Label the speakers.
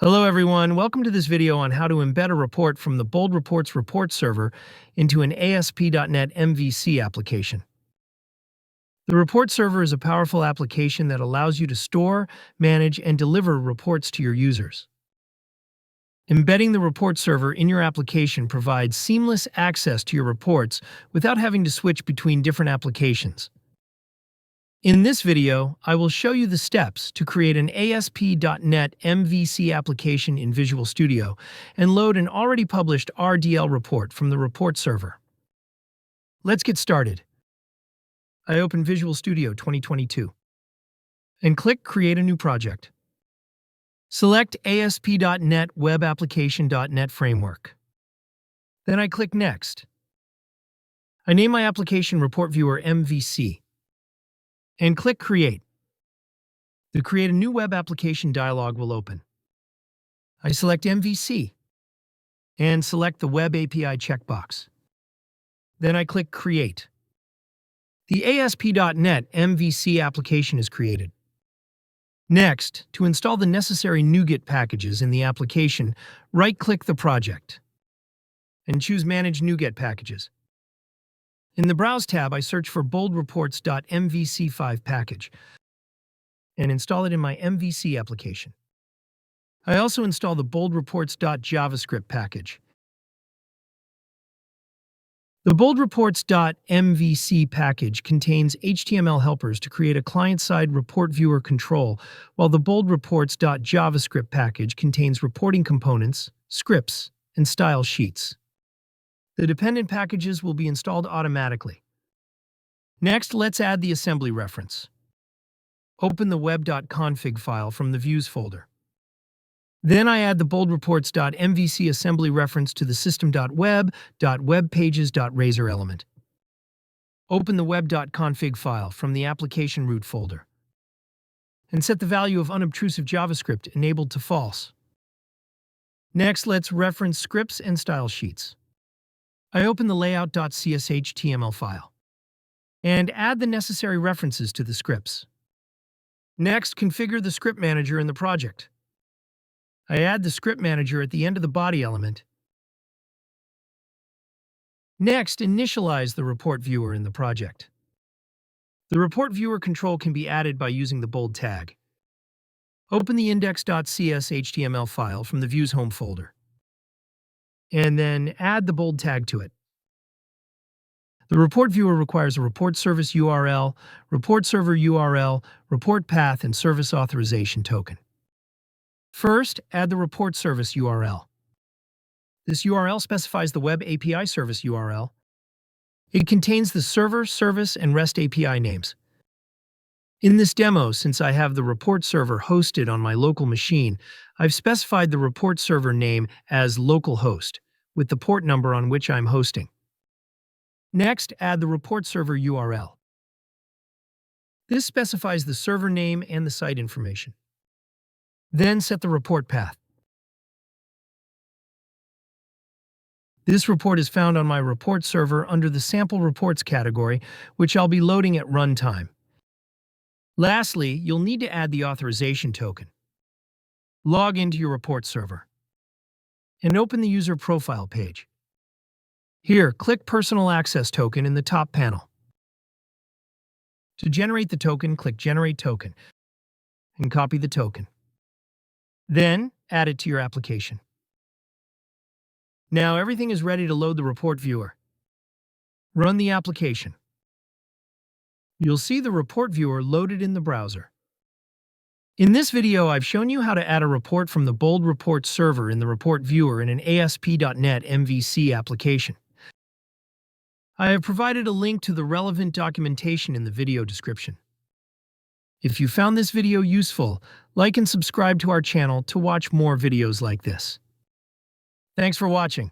Speaker 1: Hello everyone, welcome to this video on how to embed a report from the Bold Reports report server into an ASP.NET MVC application. The report server is a powerful application that allows you to store, manage, and deliver reports to your users. Embedding the report server in your application provides seamless access to your reports without having to switch between different applications. In this video, I will show you the steps to create an ASP.NET MVC application in Visual Studio and load an already published RDL report from the report server. Let's get started. I open Visual Studio 2022 and click Create a new project. Select ASP.NET Web Application.NET Framework. Then I click Next. I name my application Report Viewer MVC and click Create. The Create a New Web Application dialog will open. I select MVC and select the Web API checkbox. Then I click Create. The ASP.NET MVC application is created. Next, to install the necessary NuGet packages in the application, right-click the project and choose Manage NuGet Packages. In the Browse tab, I search for boldreports.mvc5 package and install it in my MVC application. I also install the boldreports.javascript package. The boldreports.mvc package contains HTML helpers to create a client-side report viewer control, while the boldreports.javascript package contains reporting components, scripts, and style sheets. The dependent packages will be installed automatically. Next, let's add the assembly reference. Open the web.config file from the Views folder. Then I add the boldreports.mvc assembly reference to the system.web.webpages.razor element. Open the web.config file from the application root folder and set the value of unobtrusive JavaScript enabled to false. Next, let's reference scripts and style sheets. I open the layout.cshtml file and add the necessary references to the scripts. Next, configure the script manager in the project. I add the script manager at the end of the body element. Next, initialize the report viewer in the project. The report viewer control can be added by using the bold tag. Open the index.cshtml file from the Views home folder and then add the bold tag to it. The report viewer requires a report service URL, report server URL, report path, and service authorization token. First, add the report service URL. This URL specifies the Web API service URL. It contains the server, service, and REST API names. In this demo, since I have the report server hosted on my local machine, I've specified the report server name as localhost, with the port number on which I'm hosting. Next, add the report server URL. This specifies the server name and the site information. Then set the report path. This report is found on my report server under the Sample Reports category, which I'll be loading at runtime. Lastly, you'll need to add the authorization token. Log into your report server and open the user profile page. Here, click Personal Access Token in the top panel. To generate the token, click Generate Token and copy the token. Then, add it to your application. Now everything is ready to load the report viewer. Run the application. You'll see the report viewer loaded in the browser. In this video, I've shown you how to add a report from the Bold Reports server in the report viewer in an ASP.NET MVC application. I have provided a link to the relevant documentation in the video description. If you found this video useful, like and subscribe to our channel to watch more videos like this. Thanks for watching.